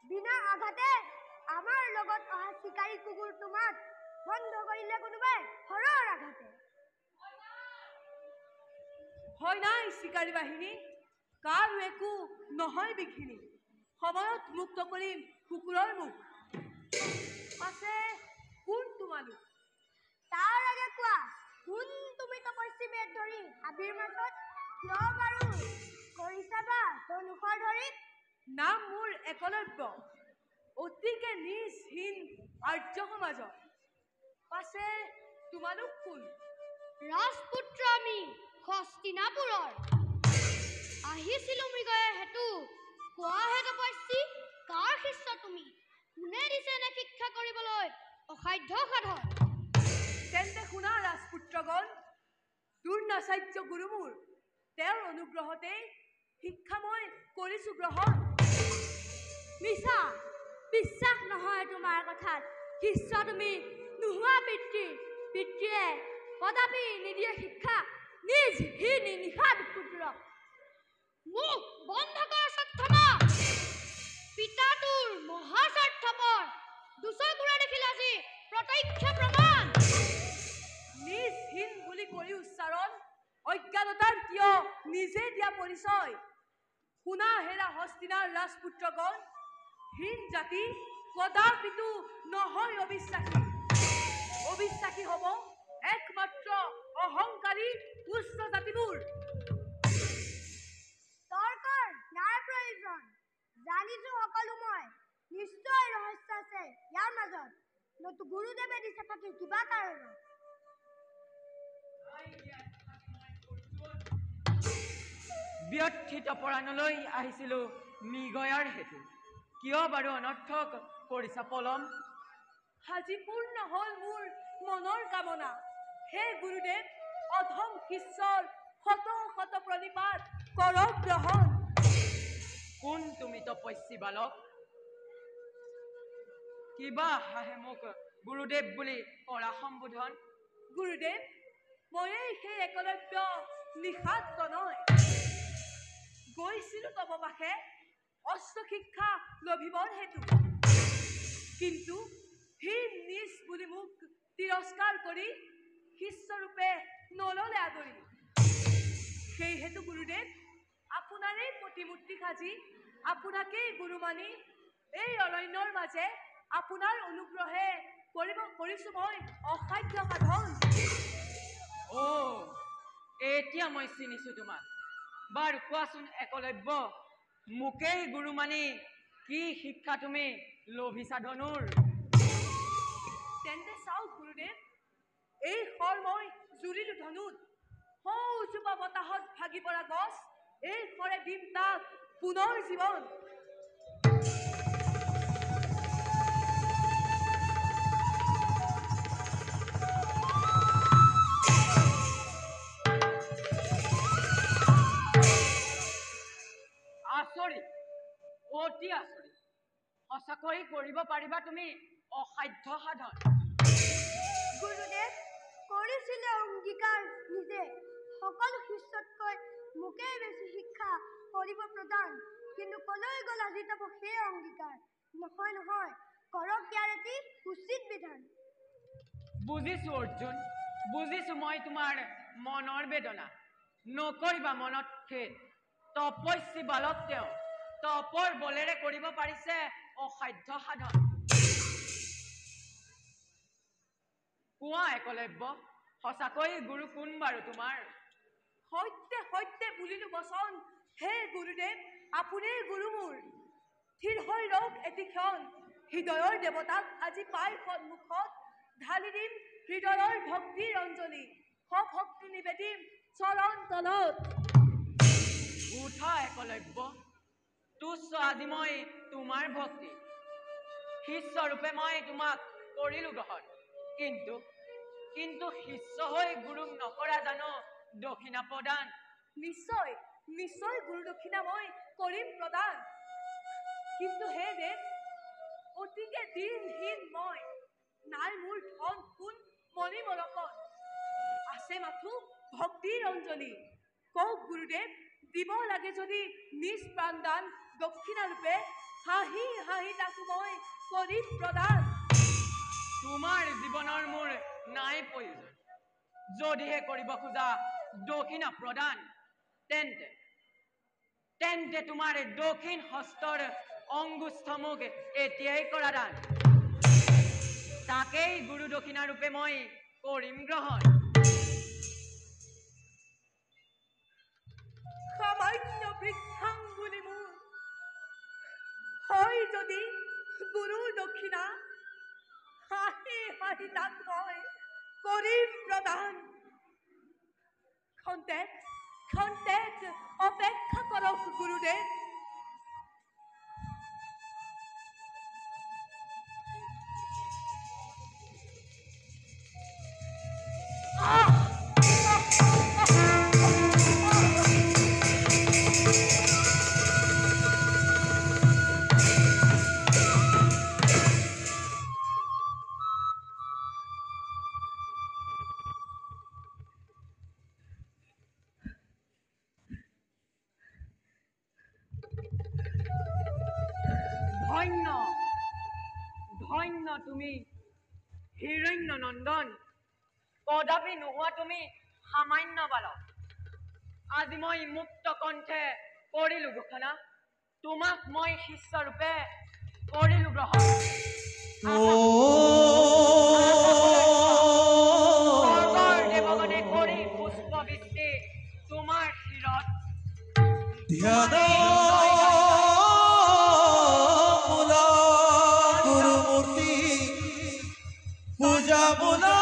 বিনা আঘাতে আমাৰ লগত অহা চিকাৰী কুকুৰ তোমাক বন্ধ কৰিলে কোনোবাই হৰৰ আঘাতে। হয় নাই চিকাৰী বাহিনী, কাৰো একো নহয় বিঘিনি, সময়ত মুক্ত কৰিম কুকুৰৰ মুখ। পাছে কোন তোমালোক? তাৰ আগে কোৱা, কোন তুমি তপস্বী বেদ ধৰি হাবিৰ মাজত কিয় বাৰু কৰিছা বা ধনুষৰ ধৰি? নাম মোৰ একলব্য, অতিকে নিজহীন আৰ্য সমাজত। পাছে তোমালোক কোন? ৰাজপুত্ৰ আমি হস্তিনাপুৰৰ, আহিছিলো মৃগয়ে হেতু, কোৱাহে তপস্বী কাৰ শিষ্য তুমি? কোনে দিছে এনে শিক্ষা কৰিবলৈ অসাধ্য সাধন? তেন্তে শুনা ৰাজপুত্ৰগণ, দুৰ্নাচাৰ্য গুৰু মোৰ, তেওঁৰ অনুগ্ৰহতেই শিক্ষা মই কৰিছো গ্ৰহণ। মিছা, বিশ্বাস নহয় তোমাৰ কথাত, শিষ্য তুমি নোহোৱা পিতৃয়ে কদাপি নিদিয়ে শিক্ষা নিজ নিষাদ পুত্ৰক। মোক বন্ধ কৰ স্বাৰ্থমা, পিতা তোৰ মহাস্বাৰ্থপৰ, দুচকুৰে দেখিল আজি প্ৰত্যক্ষ প্ৰমাণ। নিজহীন বুলি কৰি উচ্চাৰণ, অজ্ঞানতাৰ কিয় নিজে দিয়া পৰিচয়। শুনা হেৰা হস্তিনাৰ ৰাজপুত্ৰগণ, হীন জাতি কদাপিতো নহয় অবিশ্বাসী। অবিশ্বাসী হ'ব একমাত্ৰ অহংকাৰী উচ্চ জাতিবোৰ। তৰ্কৰ নাই প্ৰয়োজন, জানিছো সকলো মই, নিশ্চয় ৰহস্য আছে ইয়াৰ মাজত, নতু গুৰুদেৱে দিছে ফাঁকি কিবা কাৰণত। ব্যথিত পৰাণলৈ আহিছিলো মৃগয়াৰ হেতু, কিয় বাৰু অনৰ্থক কৰিছা পলম? আজি পূৰ্ণ হল মোৰ মনৰ কামনা, হে গুৰুদেৱ অধম শিষ্যৰ শত শত প্ৰণিপাত কৰক গ্ৰহণ। কোন তুমি তপস্বী বালক? কিবা হাহে মোক গুৰুদেৱ বুলি কৰা সম্বোধন? গুৰুদেৱ ময়েই সেই একলব্য নিষাদ তনয়, গৈছিলো তব পাশে অস্ত্ৰ শিক্ষা লভিবৰ হেতু, কিন্তু হীন নিজ বুলি মোক তিৰস্কাৰ কৰি শিষ্যৰূপে নললে আদৰি। সেই হেতু গুৰুদেৱ আপোনাৰেই প্ৰতিমূৰ্তি সাজি আপোনাকেই গুৰু মানি এই অৰণ্যৰ মাজে আপোনাৰ অনুগ্ৰহে কৰিছো মই অসাধ্য সাধন। এতিয়া মই চিনিছো তোমাক। বাৰু কোৱাচোন একলব্য, মোকেই গুৰু মানি কি শিক্ষা তুমি লভিছা ধনুৰ? তেন্তে চাওক গুৰুদেৱ, এই শৰ মই জুৰিলো ধনুত, সৌজোপা বতাহত ভাগি পৰা গছ, এই শৰে দিম তাক পুনৰ জীৱন। আচৰিত, অতি আচৰিত, সঁচাকৈ কৰিব পাৰিবা তুমি অসাধ্য সাধন? গুৰুদেৱ কৰিছিলে অংগীকাৰ নিজে, সকলো শিষ্যতকৈ মোকেই বেছি শিক্ষা কৰিব প্ৰদান, কিন্তু কলৈ গল আজি তব সেই অংগীকাৰ? নহয় নহয়, কৰক ইয়াৰ এটি উচিত বিধান। বুজিছো অৰ্জুন, বুজিছো মই তোমাৰ মনৰ বেদনা, নকৰিবা মনত খেদ। তপস্বী বালক তেওঁ, তপৰ বলেৰে কৰিব পাৰিছে অসাধ্য সাধন। কোৱা একলব্য, সঁচাকৈ গুৰু কোন বাৰু তোমাৰ? সত্যে সত্যে বুলিলো বচন, হে গুৰুদেৱ আপুনিই গুৰু মোৰ। থিৰ হৈ ৰওক এটি ক্ষণ, হৃদয়ৰ দেৱতাক আজি পাই সন্মুখত, ঢালি দিম হৃদয়ৰ ভক্তিৰ অঞ্জলি, সভক্তি নিবেদিম চৰণ তলত। উঠা একলব্য, তুচ্ছ আজি মই তোমাৰ ভক্তি, শিষ্যৰূপে মই তোমাক কৰিলো গ্ৰহণ, কিন্তু শিষ্য হৈ গুৰুক নকৰা জানো দক্ষিণা প্ৰদান? নিশ্চয় নিশ্চয় গুৰু দক্ষিণা মই কৰিম প্ৰদান, কিন্তু হে দেৱ অতিকে দিনহীন মই, নাই মোৰ ধন সোণ মণি মৰকত, আছে মাথো ভক্তিৰ অঞ্জলি। কওক গুৰুদেৱ দিব লাগে যদি নিজ প্ৰাণদান দক্ষিণা ৰূপে, হাঁহি হাঁহি তাকো মই কৰিম প্ৰদান। তোমাৰ জীৱনৰ মোৰ নাই প্ৰয়োজন। যদিহে কৰিব খোজা দক্ষিণা প্ৰদান, তেন্তে তেন্তে তোমাৰ দক্ষিণ হস্তৰ অংগুষ্ঠ মোক এতিয়াই কৰা দান। তাকেই গুৰু দক্ষিণা ৰূপে মই কৰিম গ্ৰহণ। সামান্য বৃদ্ধাঙ্গুলি মোৰ হয় যদি গুৰুৰ দক্ষিণা, হাঁহি হাঁহি তাক মই কৰিম প্ৰদান। খন্তেক খন্তেক অপেক্ষা কৰক গুৰুদেৱ। ধন্য ধন্য তুমি হিৰণ্য নন্দন, কদাপি নোহোৱা তুমি সামান্য বালক। আজি মই মুক্ত কণ্ঠে কৰিলো ঘোষণা, তোমাক মই শিষ্যৰূপে কৰিলো গ্ৰহণ। স্বৰ্গৰ দেৱগণে কৰি পুষ্পবৃষ্টি তোমাৰ শিৰত পূজা বোলা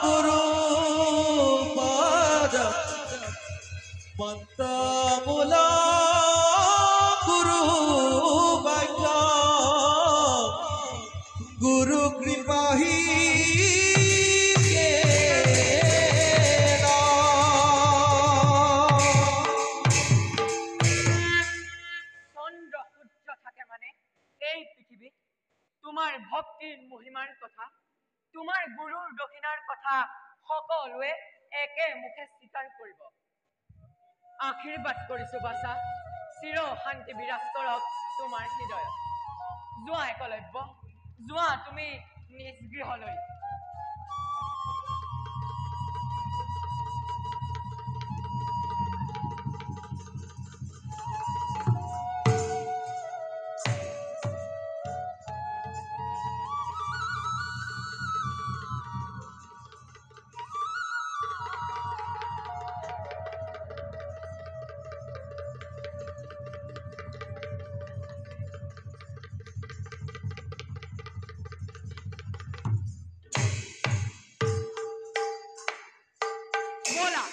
গুৰু পাদ মন্ত্ৰ বোলা গুৰু বাক্য গুৰু কৃপাহি চন্দ্ৰ সূৰ্য থাকে মানে এই পৃথিৱীত তোমাৰ ভক্তিৰ মহিমাৰ কথা, তোমাৰ গুৰুৰ দক্ষিণাৰ কথা সকলোৱে একে মুখে স্বীকাৰ কৰিব। আশীৰ্বাদ কৰিছো বাছা, চিৰ শান্তি বিৰাজ কৰক তোমাৰ হৃদয়ত। যোৱা একলব্য, যোৱা তুমি নিজ গৃহলৈ। বলা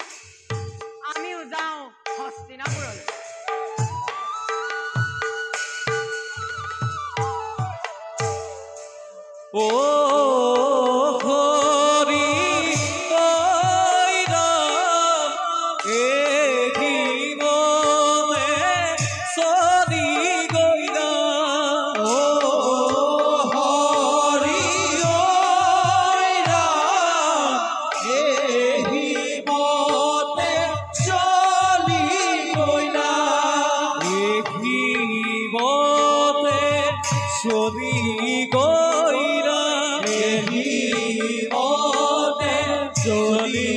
আমিও যাওঁ হস্তিনাপুৰলৈ। ও হরি কইরা একি মনে সরি গইরা ও হরি কইরা একি মনে চলি গইরা একি মনে চলি গইরা এহি মনে চলি